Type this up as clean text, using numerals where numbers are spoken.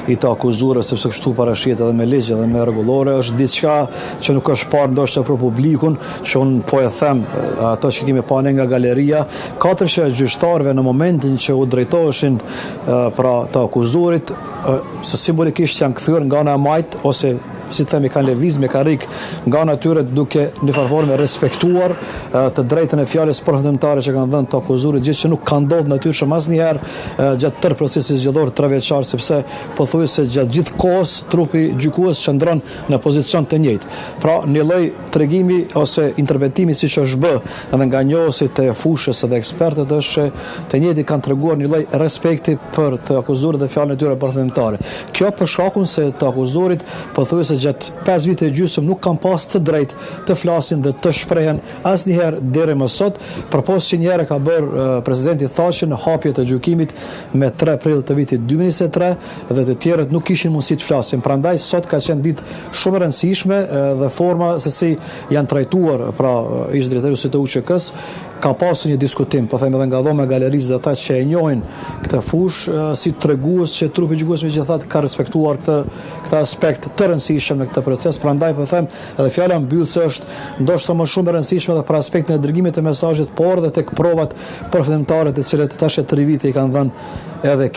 i të akuzuarve, sepse kështu parashihet edhe me ligj edhe me rregullore, është diçka që nuk është parë ndoshta për publikun, që unë po e them ato që kemi parë nga galeria, 4 gjyqtarëve në momentin që u drejtoheshin pra të akuzuarit, se simbolikisht janë kthyer nga ana e majt ose si të themi kanë lëviz me karrik nga natyre duke në farforme respektuar të drejtën e fjalës përfundimtare që kanë dhënë të akuzuarit, gjë që nuk ka ndodhur natyrshëm asnjëherë gjatë tërë procesit zgjedhor 3 vjeçar, sepse pothuajse gjatë gjithë kohës trupi gjykues qëndron në pozicion të njëjtë. Pra një lloj tregimi ose interpretimi siç është bë edhe nga njohësit e fushës edhe ekspertët është të njëjtë kanë treguar një lloj respekti për të akuzuarit dhe fjalën e tyre përfundimtare. Kjo për shkakun se të akuzuarit pothuajse gjatë 5 vite e gjysmë nuk kanë pas të drejtë të flasin dhe të shprehen asnjëherë deri më sot, përpos që njëherë ka bërë presidenti Thaçi në hapje të gjykimit me 3 prill të vitit 2023 dhe të tjerët nuk kishin mundësi të flasin. Prandaj sot ka qenë ditë shumë e rëndësishme dhe forma se si janë trajtuar pra ish drejtori të UÇK-s ka pasur një diskutim, po them edhe nga dhoma e galerisë dhe ata që e njohin këtë fushë si tregues që trupi gjykues megjithatë ka respektuar këtë aspekt të rëndësishëm në këtë proces. Prandaj po them edhe fjala mbyllëse është ndoshta më shumë e rëndësishme edhe për aspektin e dërgimit të mesazhit, por edhe tek provat përfundimtare të cilat tash 3 vite i kanë dhënë edhe